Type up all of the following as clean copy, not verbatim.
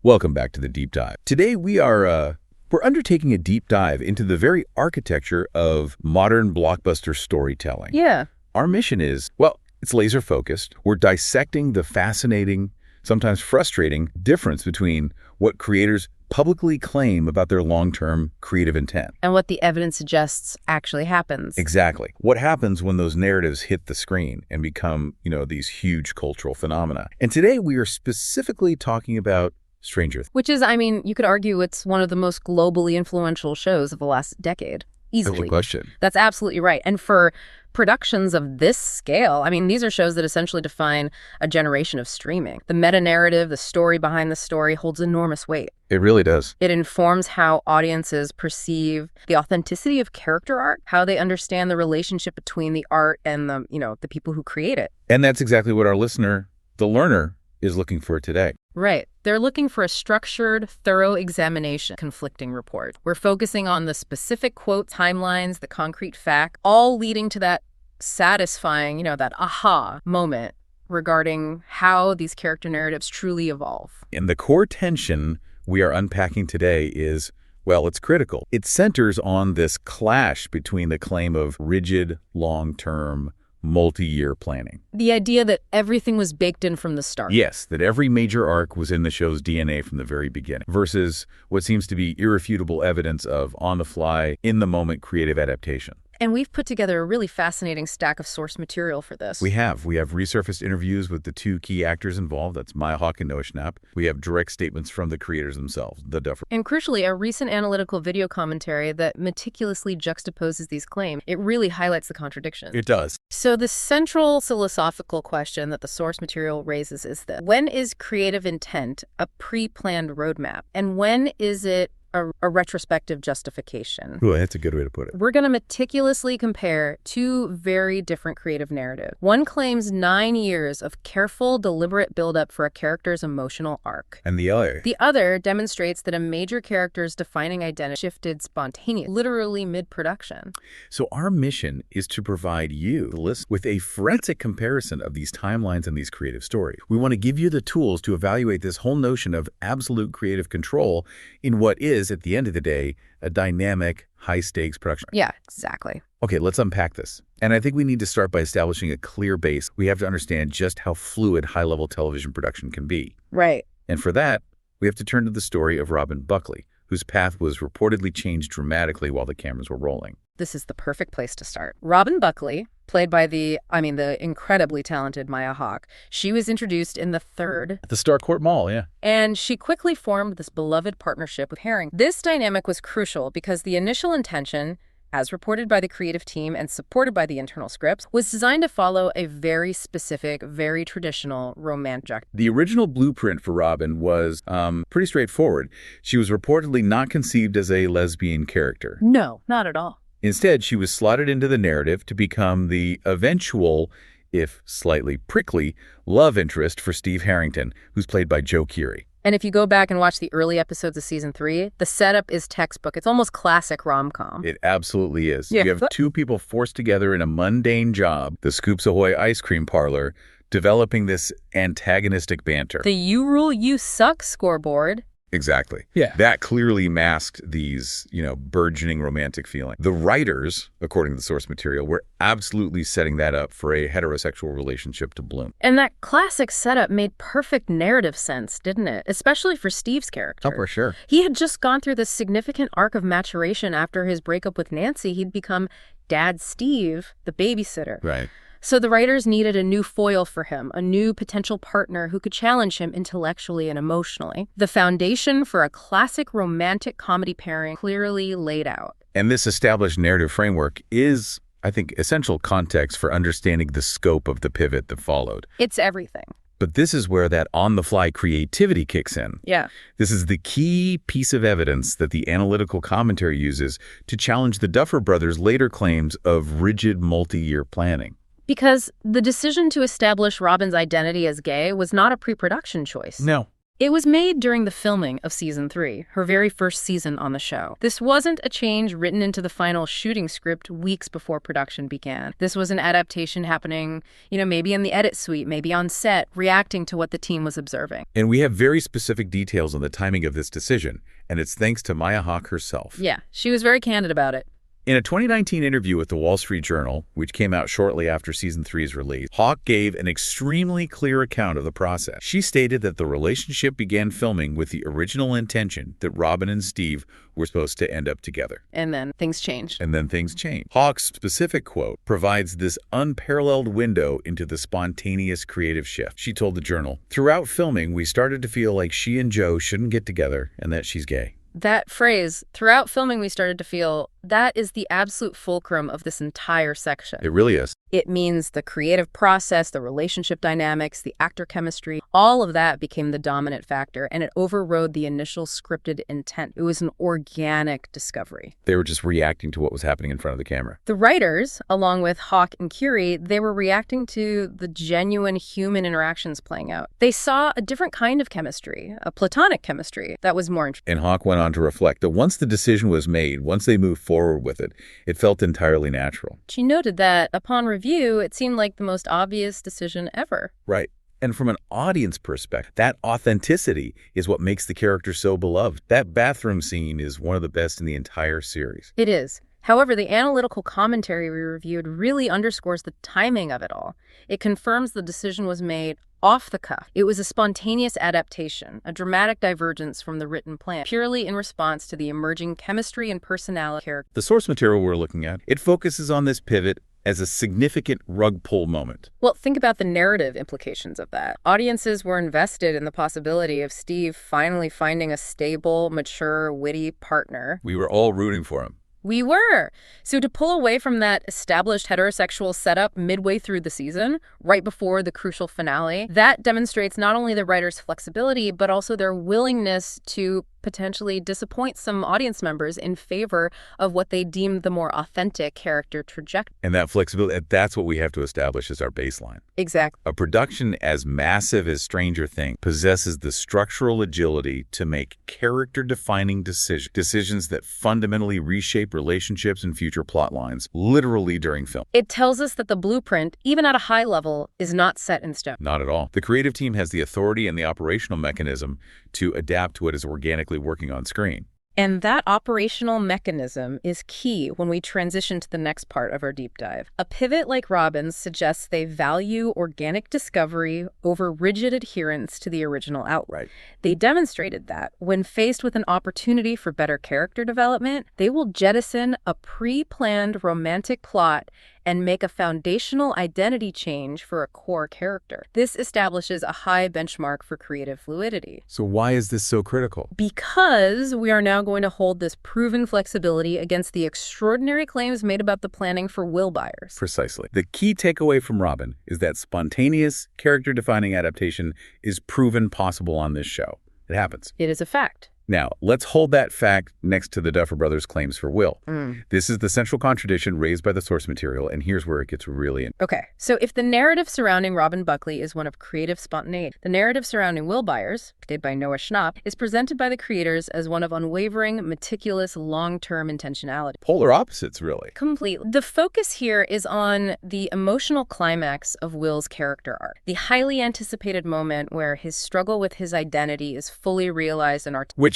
Welcome back to the Deep Dive. Today we're undertaking a deep dive into the very architecture of modern blockbuster storytelling. Yeah. Our mission is, well, it's laser focused. We're dissecting the fascinating, sometimes frustrating difference between what creators publicly claim about their long-term creative intent. And what the evidence suggests actually happens. Exactly. What happens when those narratives hit the screen and become, these huge cultural phenomena. And today we are specifically talking about Stranger Things. Which is, you could argue it's one of the most globally influential shows of the last decade. Easily. Good question. That's absolutely right. And for productions of this scale, these are shows that essentially define a generation of streaming. The meta-narrative, the story behind the story holds enormous weight. It really does. It informs how audiences perceive the authenticity of character art, how they understand the relationship between the art and the people who create it. And that's exactly what our listener, the learner, is looking for today. Right. They're looking for a structured, thorough examination, conflicting report. We're focusing on the specific quote timelines, the concrete fact, all leading to that satisfying, that aha moment regarding how these character narratives truly evolve. And the core tension we are unpacking today is, well, it's critical. It centers on this clash between the claim of rigid, long-term, multi-year planning. The idea that everything was baked in from the start. Yes, that every major arc was in the show's DNA from the very beginning, versus what seems to be irrefutable evidence of on-the-fly, in-the-moment creative adaptation. And we've put together a really fascinating stack of source material for this. We have resurfaced interviews with the two key actors involved. That's Maya Hawke and Noah Schnapp. We have direct statements from the creators themselves, the Duffer. And crucially, a recent analytical video commentary that meticulously juxtaposes these claims. It really highlights the contradiction. It does. So the central philosophical question that the source material raises is this: when is creative intent a pre-planned roadmap? And when is it a retrospective justification? Ooh, that's a good way to put it. We're going to meticulously compare two very different creative narratives. One claims 9 years of careful, deliberate buildup for a character's emotional arc. And the other? The other demonstrates that a major character's defining identity shifted spontaneously, literally mid-production. So our mission is to provide you, the listener, with a forensic comparison of these timelines and these creative stories. We want to give you the tools to evaluate this whole notion of absolute creative control in what is, at the end of the day, a dynamic, high-stakes production. Yeah, exactly. Okay, let's unpack this. And I think we need to start by establishing a clear base. We have to understand just how fluid high-level television production can be. Right. And for that, we have to turn to the story of Robin Buckley, whose path was reportedly changed dramatically while the cameras were rolling. This is the perfect place to start. Robin Buckley, played by the incredibly talented Maya Hawke, she was introduced in the third. At the Starcourt Mall, yeah. And she quickly formed this beloved partnership with Herring. This dynamic was crucial because the initial intention, as reported by the creative team and supported by the internal scripts, was designed to follow a very specific, very traditional romantic. The original blueprint for Robin was pretty straightforward. She was reportedly not conceived as a lesbian character. No, not at all. Instead, she was slotted into the narrative to become the eventual, if slightly prickly, love interest for Steve Harrington, who's played by Joe Keery. And if you go back and watch the early episodes of season 3, the setup is textbook. It's almost classic rom-com. It absolutely is. Yeah. You have two people forced together in a mundane job, the Scoops Ahoy ice cream parlor, developing this antagonistic banter. The you rule, you suck scoreboard. Exactly. Yeah. That clearly masked these, burgeoning romantic feeling. The writers, according to the source material, were absolutely setting that up for a heterosexual relationship to bloom. And that classic setup made perfect narrative sense, didn't it? Especially for Steve's character. Oh, for sure. He had just gone through this significant arc of maturation after his breakup with Nancy. He'd become Dad Steve, the babysitter. Right. So the writers needed a new foil for him, a new potential partner who could challenge him intellectually and emotionally. The foundation for a classic romantic comedy pairing clearly laid out. And this established narrative framework is, I think, essential context for understanding the scope of the pivot that followed. It's everything. But this is where that on-the-fly creativity kicks in. Yeah. This is the key piece of evidence that the analytical commentary uses to challenge the Duffer Brothers' later claims of rigid multi-year planning. Because the decision to establish Robin's identity as gay was not a pre-production choice. No. It was made during the filming of Season 3, her very first season on the show. This wasn't a change written into the final shooting script weeks before production began. This was an adaptation happening, maybe in the edit suite, maybe on set, reacting to what the team was observing. And we have very specific details on the timing of this decision, and it's thanks to Maya Hawke herself. Yeah, she was very candid about it. In a 2019 interview with the Wall Street Journal, which came out shortly after Season 3's release, Hawke gave an extremely clear account of the process. She stated that the relationship began filming with the original intention that Robin and Steve were supposed to end up together. And then things changed. Hawke's specific quote provides this unparalleled window into the spontaneous creative shift. She told the Journal, "Throughout filming, we started to feel like she and Joe shouldn't get together and that she's gay." That phrase, "throughout filming we started to feel," that is the absolute fulcrum of this entire section. It really is. It means the creative process, the relationship dynamics, the actor chemistry, all of that became the dominant factor, and it overrode the initial scripted intent. It was an organic discovery. They were just reacting to what was happening in front of the camera. The writers, along with Hawke and Curie, they were reacting to the genuine human interactions playing out. They saw a different kind of chemistry, a platonic chemistry, that was more interesting. And Hawke went on to reflect that once the decision was made, once they moved forward with it, it felt entirely natural. She noted that, upon review, it seemed like the most obvious decision ever. Right. And from an audience perspective, that authenticity is what makes the character so beloved. That bathroom scene is one of the best in the entire series. It is. However, the analytical commentary we reviewed really underscores the timing of it all. It confirms the decision was made off the cuff. It was a spontaneous adaptation, a dramatic divergence from the written plan, purely in response to the emerging chemistry and personality character. The source material we're looking at, it focuses on this pivot as a significant rug pull moment. Well, think about the narrative implications of that. Audiences were invested in the possibility of Steve finally finding a stable, mature, witty partner. We were all rooting for him. We were. So to pull away from that established heterosexual setup midway through the season, right before the crucial finale, that demonstrates not only the writers' flexibility, but also their willingness to potentially disappoint some audience members in favor of what they deemed the more authentic character trajectory. And that flexibility, that's what we have to establish as our baseline. Exactly. A production as massive as Stranger Things possesses the structural agility to make character-defining decisions that fundamentally reshape relationships and future plot lines, literally during film. It tells us that the blueprint, even at a high level, is not set in stone. Not at all. The creative team has the authority and the operational mechanism to adapt to what is organically working on screen. And that operational mechanism is key when we transition to the next part of our deep dive. A pivot like Robin's suggests they value organic discovery over rigid adherence to the original outline. Right. They demonstrated that when faced with an opportunity for better character development, they will jettison a pre-planned romantic plot and make a foundational identity change for a core character. This establishes a high benchmark for creative fluidity. So why is this so critical? Because we are now going to hold this proven flexibility against the extraordinary claims made about the planning for Will Byers. Precisely. The key takeaway from Robin is that spontaneous, character-defining adaptation is proven possible on this show. It happens. It is a fact. Now, let's hold that fact next to the Duffer Brothers' claims for Will. This is the central contradiction raised by the source material, and here's where it gets really interesting. Okay, so if the narrative surrounding Robin Buckley is one of creative spontaneity, the narrative surrounding Will Byers, played by Noah Schnapp, is presented by the creators as one of unwavering, meticulous, long-term intentionality. Polar opposites, really. Completely. The focus here is on the emotional climax of Will's character arc, the highly anticipated moment where his struggle with his identity is fully realized and Which,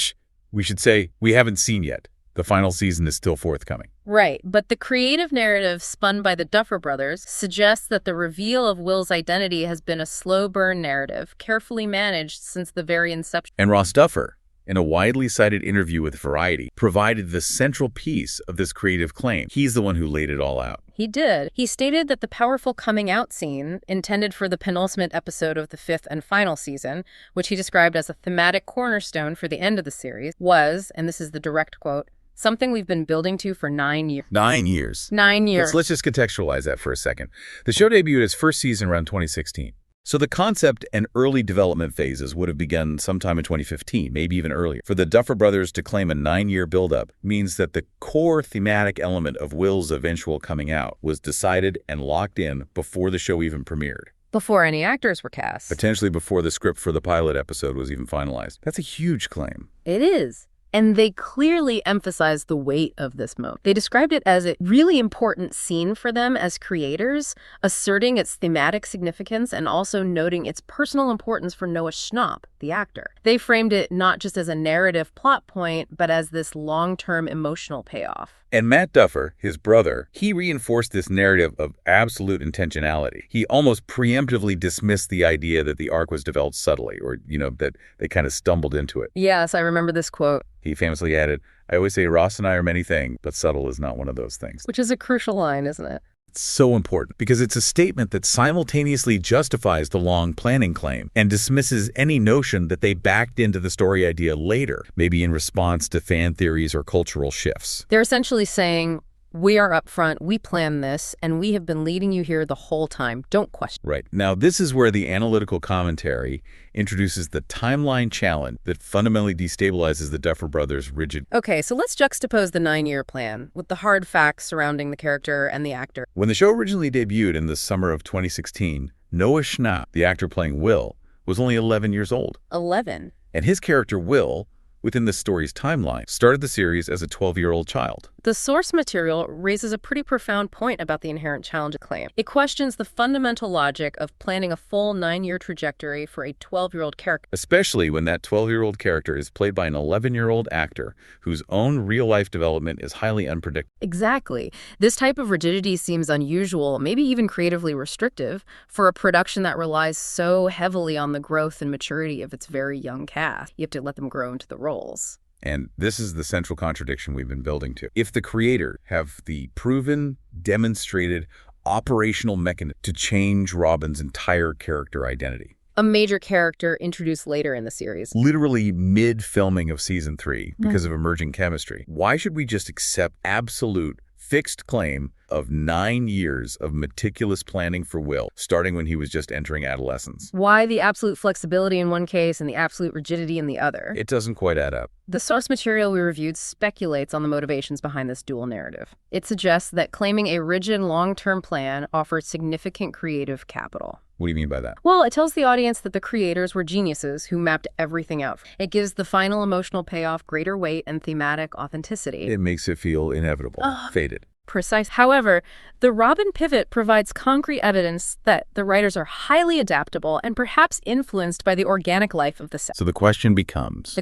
we should say, we haven't seen yet. The final season is still forthcoming. Right, but the creative narrative spun by the Duffer Brothers suggests that the reveal of Will's identity has been a slow burn narrative, carefully managed since the very inception. And Ross Duffer, in a widely cited interview with Variety, provided the central piece of this creative claim. He's the one who laid it all out. He did. He stated that the powerful coming out scene, intended for the penultimate episode of the 5th and final season, which he described as a thematic cornerstone for the end of the series, was, and this is the direct quote, something we've been building to for 9 years. 9 years. 9 years. Let's just contextualize that for a second. The show debuted its first season around 2016. So the concept and early development phases would have begun sometime in 2015, maybe even earlier. For the Duffer Brothers to claim a 9-year buildup means that the core thematic element of Will's eventual coming out was decided and locked in before the show even premiered. Before any actors were cast. Potentially before the script for the pilot episode was even finalized. That's a huge claim. It is. And they clearly emphasized the weight of this moment. They described it as a really important scene for them as creators, asserting its thematic significance and also noting its personal importance for Noah Schnapp, the actor. They framed it not just as a narrative plot point, but as this long-term emotional payoff. And Matt Duffer, his brother, he reinforced this narrative of absolute intentionality. He almost preemptively dismissed the idea that the arc was developed subtly, or, that they kind of stumbled into it. Yes, I remember this quote. He famously added, "I always say Ross and I are many things, but subtle is not one of those things." Which is a crucial line, isn't it? It's so important because it's a statement that simultaneously justifies the long planning claim and dismisses any notion that they backed into the story idea later, maybe in response to fan theories or cultural shifts. They're essentially saying, we are upfront, we planned this, and we have been leading you here the whole time. Don't question. Right. Now, this is where the analytical commentary introduces the timeline challenge that fundamentally destabilizes the Duffer brothers' rigid. Okay, so let's juxtapose the 9-year plan with the hard facts surrounding the character and the actor. When the show originally debuted in the summer of 2016, Noah Schnapp, the actor playing Will, was only 11 years old. 11? And his character, Will, within the story's timeline, started the series as a 12-year-old child. The source material raises a pretty profound point about the inherent challenge claim. It questions the fundamental logic of planning a full 9-year trajectory for a 12-year-old character. Especially when that 12-year-old character is played by an 11-year-old actor whose own real-life development is highly unpredictable. Exactly. This type of rigidity seems unusual, maybe even creatively restrictive, for a production that relies so heavily on the growth and maturity of its very young cast. You have to let them grow into the roles. And this is the central contradiction we've been building to. If the creator have the proven, demonstrated, operational mechanism to change Robin's entire character identity, a major character introduced later in the series, literally mid-filming of season 3 because of emerging chemistry, why should we just accept absolute fixed claim of 9 years of meticulous planning for Will, starting when he was just entering adolescence? Why the absolute flexibility in one case and the absolute rigidity in the other? It doesn't quite add up. The source material we reviewed speculates on the motivations behind this dual narrative. It suggests that claiming a rigid long-term plan offers significant creative capital. What do you mean by that? Well, it tells the audience that the creators were geniuses who mapped everything out. It gives the final emotional payoff greater weight and thematic authenticity. It makes it feel inevitable, fated. Precise. However, the Robin pivot provides concrete evidence that the writers are highly adaptable and perhaps influenced by the organic life of the set. So the question becomes,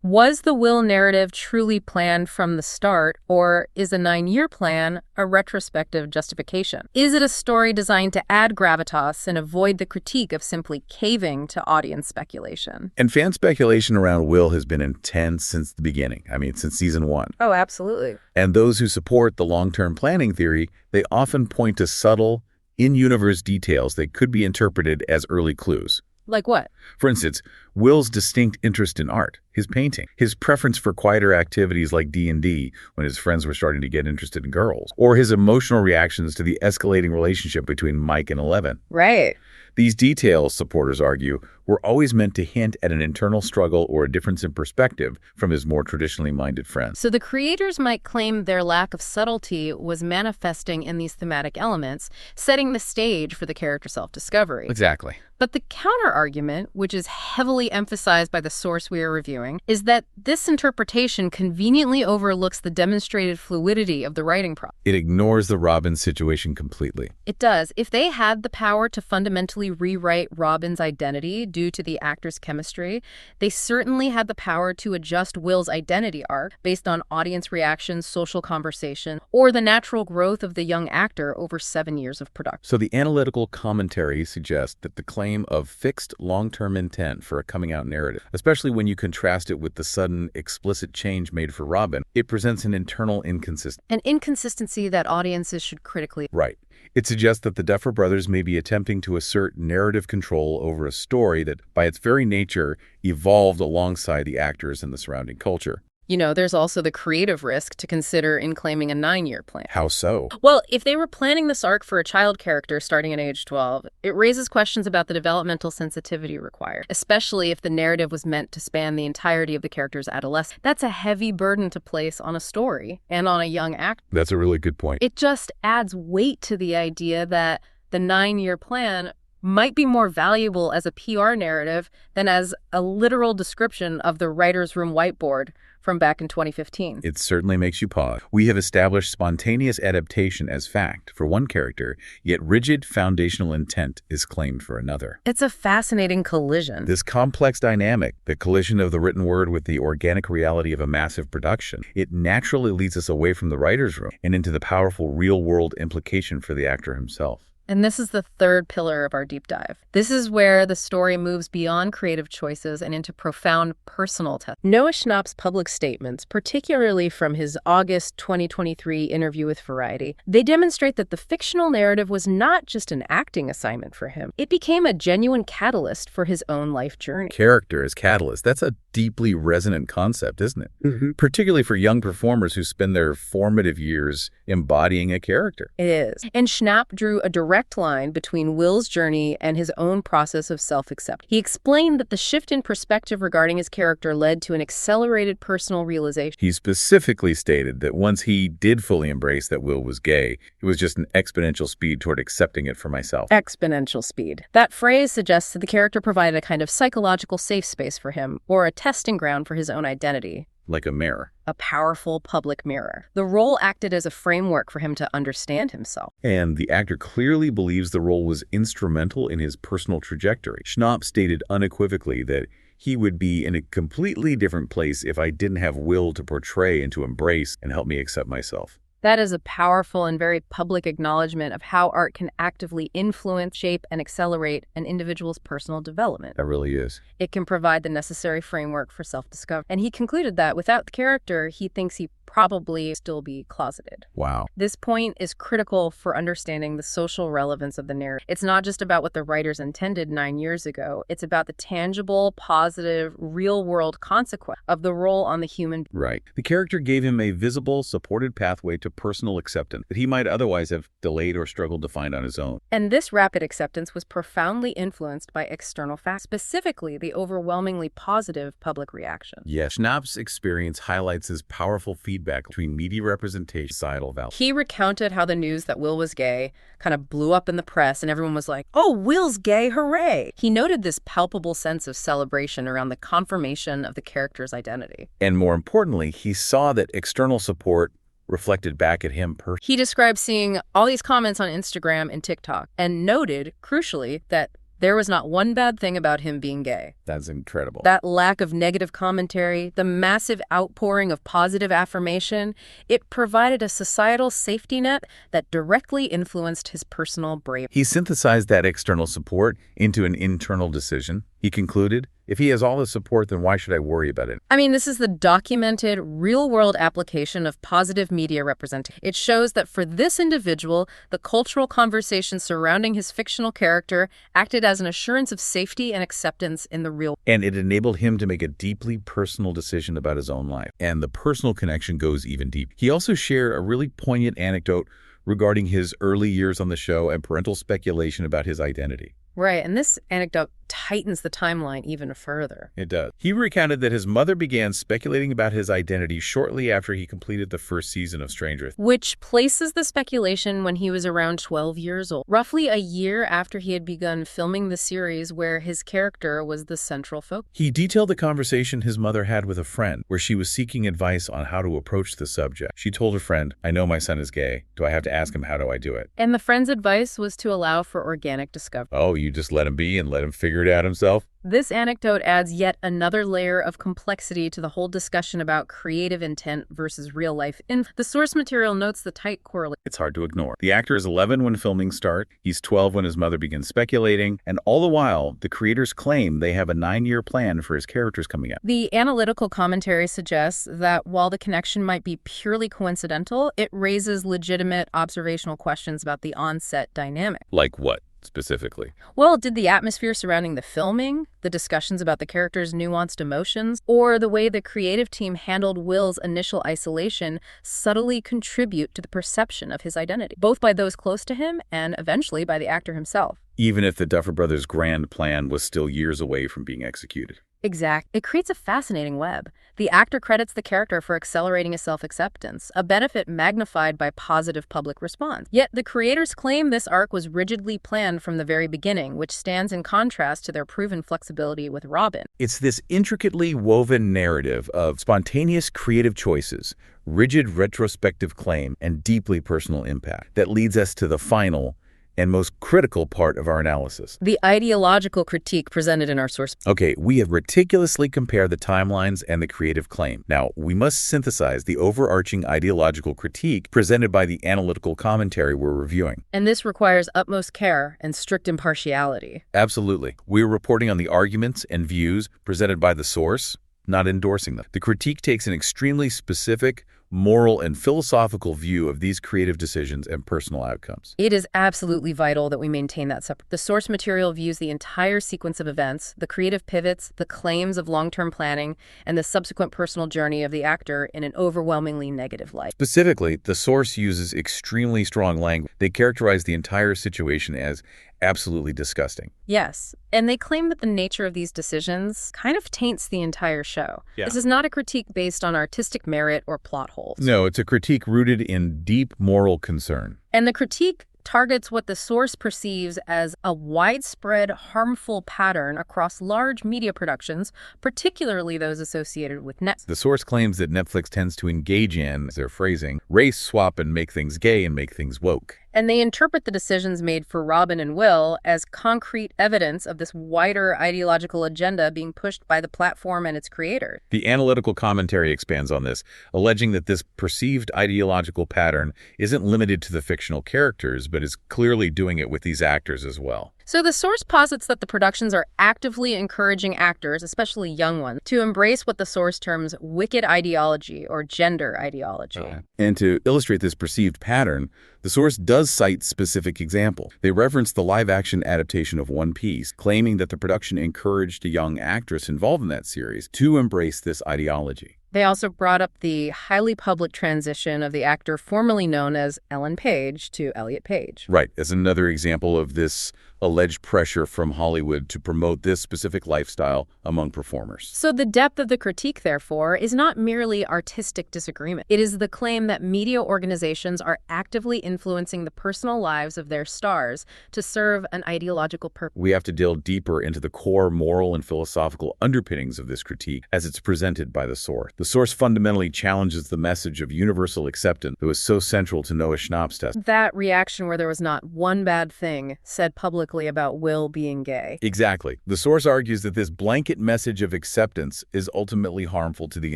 was the Will narrative truly planned from the start, or is a 9-year plan a retrospective justification? Is it a story designed to add gravitas and avoid the critique of simply caving to audience speculation? And fan speculation around Will has been intense since the beginning. I mean, since season 1. Oh, absolutely. And those who support the long-term planning theory, they often point to subtle, in-universe details that could be interpreted as early clues. Like what? For instance, Will's distinct interest in art, his painting, his preference for quieter activities like D&D when his friends were starting to get interested in girls, or his emotional reactions to the escalating relationship between Mike and Eleven. Right. These details, supporters argue, were always meant to hint at an internal struggle or a difference in perspective from his more traditionally minded friends. So the creators might claim their lack of subtlety was manifesting in these thematic elements, setting the stage for the character self-discovery. Exactly. But the counter-argument, which is heavily emphasized by the source we are reviewing, is that this interpretation conveniently overlooks the demonstrated fluidity of the writing process. It ignores the Robin situation completely. It does. If they had the power to fundamentally rewrite Robin's identity due to the actor's chemistry, they certainly had the power to adjust Will's identity arc based on audience reactions, social conversation, or the natural growth of the young actor over 7 years of production. So the analytical commentary suggests that the claim of fixed long-term intent for a coming-out narrative, especially when you contrast it with the sudden, explicit change made for Robin, it presents an internal inconsistency. An inconsistency that audiences should critically. Right. It suggests that the Duffer brothers may be attempting to assert narrative control over a story that, by its very nature, evolved alongside the actors and the surrounding culture. You know, there's also the creative risk to consider in claiming a 9-year plan. How so? Well, if they were planning this arc for a child character starting at age 12, it raises questions about the developmental sensitivity required, especially if the narrative was meant to span the entirety of the character's adolescence. That's a heavy burden to place on a story and on a young actor. That's a really good point. It just adds weight to the idea that the 9-year plan might be more valuable as a PR narrative than as a literal description of the writer's room whiteboard from back in 2015. It certainly makes you pause. We have established spontaneous adaptation as fact for one character, yet rigid foundational intent is claimed for another. It's a fascinating collision. This complex dynamic, the collision of the written word with the organic reality of a massive production, it naturally leads us away from the writer's room and into the powerful real-world implication for the actor himself. And this is the third pillar of our deep dive. This is where the story moves beyond creative choices and into profound personal tests. Noah Schnapp's public statements, particularly from his August 2023 interview with Variety, they demonstrate that the fictional narrative was not just an acting assignment for him. It became a genuine catalyst for his own life journey. Character as catalyst. That's a deeply resonant concept, isn't it? Mm-hmm. Particularly for young performers who spend their formative years embodying a character. It is. And Schnapp drew a direct line between Will's journey and his own process of self-acceptance. He explained that the shift in perspective regarding his character led to an accelerated personal realization. He specifically stated that once he did fully embrace that Will was gay, it was just an exponential speed toward accepting it for myself. Exponential speed. That phrase suggests that the character provided a kind of psychological safe space for him, or a testing ground for his own identity. Like a mirror. A powerful public mirror. The role acted as a framework for him to understand himself. And the actor clearly believes the role was instrumental in his personal trajectory. Schnapp stated unequivocally that he would be in a completely different place if I didn't have Will to portray and to embrace and help me accept myself. That is a powerful and very public acknowledgement of how art can actively influence, shape, and accelerate an individual's personal development. That really is. It can provide the necessary framework for self-discovery. And he concluded that without the character, he thinks he probably still be closeted. Wow. This point is critical for understanding the social relevance of the narrative. It's not just about what the writers intended 9 years ago. It's about the tangible, positive, real-world consequence of the role on the human. Right. The character gave him a visible, supported pathway to personal acceptance that he might otherwise have delayed or struggled to find on his own. And this rapid acceptance was profoundly influenced by external factors, specifically the overwhelmingly positive public reaction. Yes, Schnapp's experience highlights his powerful feedback between media representation and societal value. He recounted how the news that Will was gay kind of blew up in the press and everyone was like, "Oh, Will's gay, hooray!" He noted this palpable sense of celebration around the confirmation of the character's identity. And more importantly, he saw that external support reflected back at him personally. He described seeing all these comments on Instagram and TikTok and noted, crucially, that there was not one bad thing about him being gay. That's incredible. That lack of negative commentary, the massive outpouring of positive affirmation, it provided a societal safety net that directly influenced his personal bravery. He synthesized that external support into an internal decision. He concluded, if he has all the support, then why should I worry about it? I mean, this is the documented, real-world application of positive media representation. It shows that for this individual, the cultural conversation surrounding his fictional character acted as an assurance of safety and acceptance in the real. And it enabled him to make a deeply personal decision about his own life. And the personal connection goes even deeper. He also shared a really poignant anecdote regarding his early years on the show and parental speculation about his identity. Right, and this anecdote tightens the timeline even further. It does. He recounted that his mother began speculating about his identity shortly after he completed the first season of Stranger Things, which places the speculation when he was around 12 years old, roughly a year after he had begun filming the series where his character was the central focus. He detailed the conversation his mother had with a friend where she was seeking advice on how to approach the subject. She told her friend, I know my son is gay. Do I have to ask him how do I do it? And the friend's advice was to allow for organic discovery. Oh, you just let him be and let him figure it out himself? This anecdote adds yet another layer of complexity to the whole discussion about creative intent versus real-life influence. The source material notes the tight correlation. It's hard to ignore. The actor is 11 when filming starts. He's 12 when his mother begins speculating. And all the while, the creators claim they have a 9-year plan for his characters coming up. The analytical commentary suggests that while the connection might be purely coincidental, it raises legitimate observational questions about the on-set dynamic. Like what? Specifically? Well, did the atmosphere surrounding the filming, the discussions about the character's nuanced emotions, or the way the creative team handled Will's initial isolation subtly contribute to the perception of his identity, both by those close to him and eventually by the actor himself? Even if the Duffer Brothers' grand plan was still years away from being executed. Exact. It creates a fascinating web. The actor credits the character for accelerating a self-acceptance, a benefit magnified by positive public response. Yet the creators claim this arc was rigidly planned from the very beginning, which stands in contrast to their proven flexibility with Robin. It's this intricately woven narrative of spontaneous creative choices, rigid retrospective claim, and deeply personal impact that leads us to the final and most critical part of our analysis. The ideological critique presented in our source. Okay, we have meticulously compared the timelines and the creative claim. Now, we must synthesize the overarching ideological critique presented by the analytical commentary we're reviewing. And this requires utmost care and strict impartiality. Absolutely. We're reporting on the arguments and views presented by the source, not endorsing them. The critique takes an extremely specific, moral, and philosophical view of these creative decisions and personal outcomes. It is absolutely vital that we maintain that separate. The source material views the entire sequence of events, the creative pivots, the claims of long-term planning, and the subsequent personal journey of the actor in an overwhelmingly negative light. Specifically, the source uses extremely strong language. They characterize the entire situation as absolutely disgusting. Yes, and they claim that the nature of these decisions kind of taints the entire show. Yeah. This is not a critique based on artistic merit or plot holes. No, it's a critique rooted in deep moral concern. And the critique targets what the source perceives as a widespread, harmful pattern across large media productions, particularly those associated with Netflix. The source claims that Netflix tends to engage in, as their phrasing, race swap and make things gay and make things woke. And they interpret the decisions made for Robin and Will as concrete evidence of this wider ideological agenda being pushed by the platform and its creator. The analytical commentary expands on this, alleging that this perceived ideological pattern isn't limited to the fictional characters, but is clearly doing it with these actors as well. So the source posits that the productions are actively encouraging actors, especially young ones, to embrace what the source terms wicked ideology or gender ideology. And to illustrate this perceived pattern, the source does cite specific examples. They reference the live-action adaptation of One Piece, claiming that the production encouraged a young actress involved in that series to embrace this ideology. They also brought up the highly public transition of the actor formerly known as Ellen Page to Elliot Page. Right, as another example of this alleged pressure from Hollywood to promote this specific lifestyle among performers. So the depth of the critique, therefore, is not merely artistic disagreement. It is the claim that media organizations are actively influencing the personal lives of their stars to serve an ideological purpose. We have to delve deeper into the core moral and philosophical underpinnings of this critique as it's presented by the source. The source fundamentally challenges the message of universal acceptance that was so central to Noah Schnapp's test. That reaction where there was not one bad thing said publicly about Will being gay. Exactly. The source argues that this blanket message of acceptance is ultimately harmful to the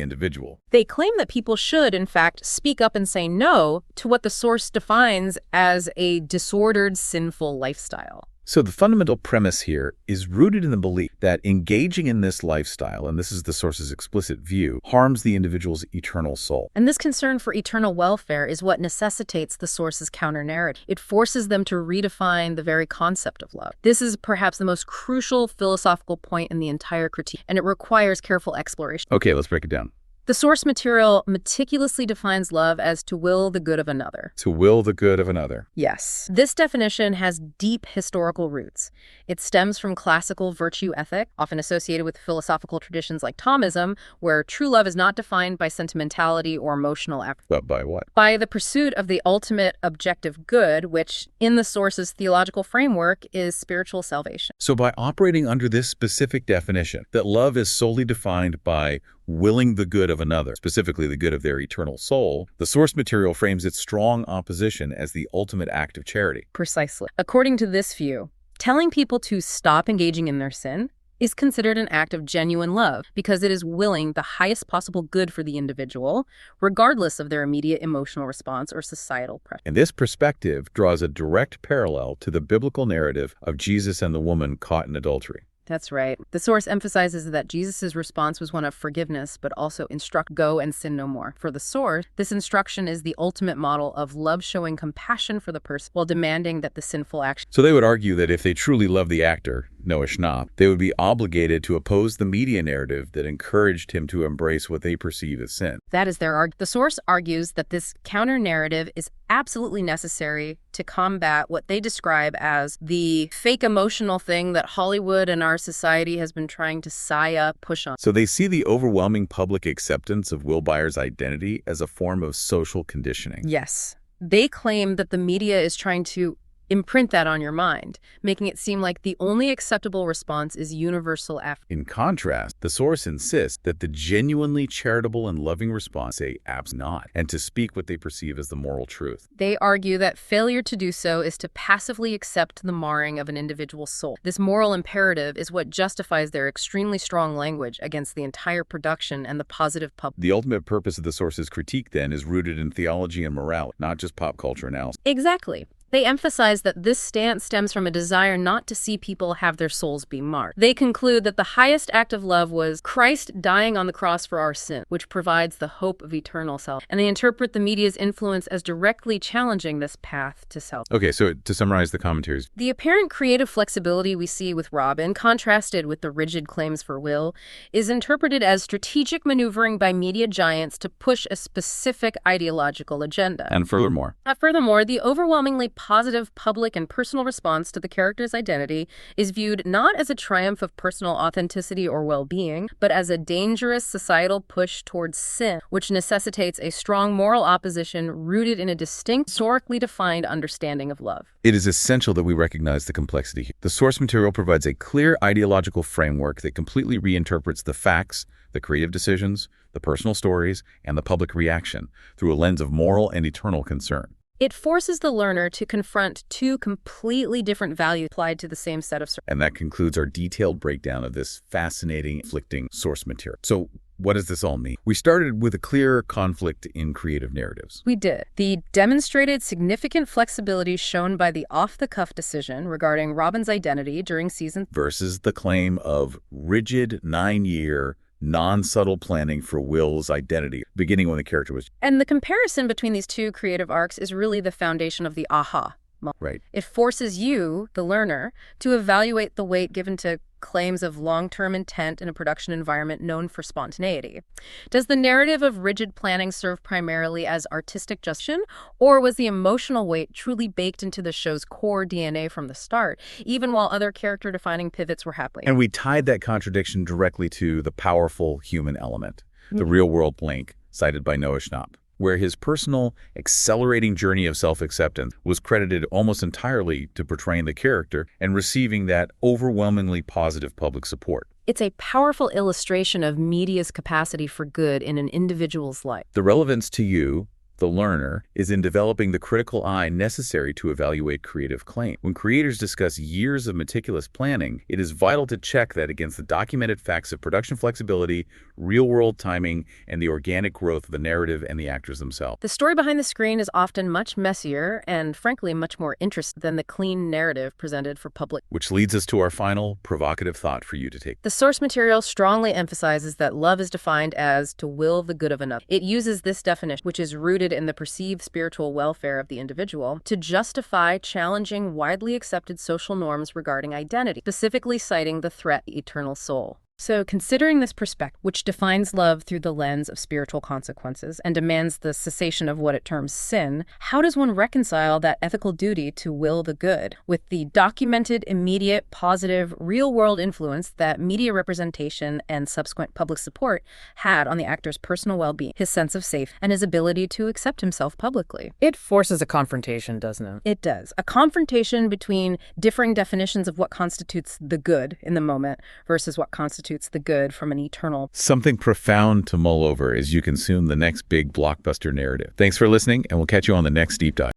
individual. They claim that people should, in fact, speak up and say no to what the source defines as a disordered, sinful lifestyle. So the fundamental premise here is rooted in the belief that engaging in this lifestyle, and this is the source's explicit view, harms the individual's eternal soul. And this concern for eternal welfare is what necessitates the source's counter-narrative. It forces them to redefine the very concept of love. This is perhaps the most crucial philosophical point in the entire critique, and it requires careful exploration. Okay, let's break it down. The source material meticulously defines love as to will the good of another. To will the good of another. Yes. This definition has deep historical roots. It stems from classical virtue ethic, often associated with philosophical traditions like Thomism, where true love is not defined by sentimentality or emotional effort. But by what? By the pursuit of the ultimate objective good, which, in the source's theological framework, is spiritual salvation. So by operating under this specific definition, that love is solely defined by willing the good of another, specifically the good of their eternal soul, the source material frames its strong opposition as the ultimate act of charity. Precisely. According to this view, telling people to stop engaging in their sin is considered an act of genuine love because it is willing the highest possible good for the individual, regardless of their immediate emotional response or societal pressure. And this perspective draws a direct parallel to the biblical narrative of Jesus and the woman caught in adultery. That's right. The source emphasizes that Jesus' response was one of forgiveness, but also instruct, go and sin no more. For the source, this instruction is the ultimate model of love showing compassion for the person while demanding that the sinful action. So they would argue that if they truly love the actor, Noah Schnapp, they would be obligated to oppose the media narrative that encouraged him to embrace what they perceive as sin. That is their argument. The source argues that this counter-narrative is absolutely necessary to combat what they describe as the fake emotional thing that Hollywood and our society has been trying to push on. So they see the overwhelming public acceptance of Will Byers' identity as a form of social conditioning. Yes. They claim that the media is trying to imprint that on your mind, making it seem like the only acceptable response is universal affirmation. In contrast, the source insists that the genuinely charitable and loving response say abs not, and to speak what they perceive as the moral truth. They argue that failure to do so is to passively accept the marring of an individual's soul. This moral imperative is what justifies their extremely strong language against the entire production and the positive public. The ultimate purpose of the source's critique, then, is rooted in theology and morality, not just pop culture analysis. Exactly. They emphasize that this stance stems from a desire not to see people have their souls be marked. They conclude that the highest act of love was Christ dying on the cross for our sin, which provides the hope of eternal salvation. And they interpret the media's influence as directly challenging this path to salvation. Okay, so to summarize the commentaries. The apparent creative flexibility we see with Robin, contrasted with the rigid claims for Will, is interpreted as strategic maneuvering by media giants to push a specific ideological agenda. And furthermore, the overwhelmingly positive public and personal response to the character's identity is viewed not as a triumph of personal authenticity or well-being, but as a dangerous societal push towards sin, which necessitates a strong moral opposition rooted in a distinct, historically defined understanding of love. it is essential that we recognize the complexity here. The source material provides a clear ideological framework that completely reinterprets the facts, the creative decisions, the personal stories, and the public reaction through a lens of moral and eternal concern. It forces the learner to confront two completely different values applied to the same set of circumstances. And that concludes our detailed breakdown of this fascinating, conflicting source material. So what does this all mean? We started with a clear conflict in creative narratives. We did. The demonstrated significant flexibility shown by the off-the-cuff decision regarding Robin's identity during season versus the claim of rigid 9-year non-subtle planning for Will's identity, beginning when the character was... And the comparison between these two creative arcs is really the foundation of the aha moment. Right. It forces you, the learner, to evaluate the weight given to claims of long-term intent in a production environment known for spontaneity. Does the narrative of rigid planning serve primarily as artistic justification, or was the emotional weight truly baked into the show's core DNA from the start, even while other character-defining pivots were happening? And we tied that contradiction directly to the powerful human element, the real-world link cited by Noah Schnapp, where his personal, accelerating journey of self-acceptance was credited almost entirely to portraying the character and receiving that overwhelmingly positive public support. It's a powerful illustration of media's capacity for good in an individual's life. The relevance to you, the learner, is in developing the critical eye necessary to evaluate creative claim. When creators discuss years of meticulous planning, it is vital to check that against the documented facts of production flexibility, real-world timing, and the organic growth of the narrative and the actors themselves. The story behind the screen is often much messier and, frankly, much more interesting than the clean narrative presented for public. Which leads us to our final provocative thought for you to take. The source material strongly emphasizes that love is defined as to will the good of another. It uses this definition, which is rooted in the perceived spiritual welfare of the individual, to justify challenging widely accepted social norms regarding identity, specifically citing the threat to the eternal soul. So, considering this perspective, which defines love through the lens of spiritual consequences and demands the cessation of what it terms sin, how does one reconcile that ethical duty to will the good with the documented, immediate, positive, real-world influence that media representation and subsequent public support had on the actor's personal well-being, his sense of safety, and his ability to accept himself publicly? It forces a confrontation, doesn't it? It does. A confrontation between differing definitions of what constitutes the good in the moment versus what constitutes the good from an eternal. Something profound to mull over as you consume the next big blockbuster narrative. Thanks for listening, and we'll catch you on the next Deep Dive.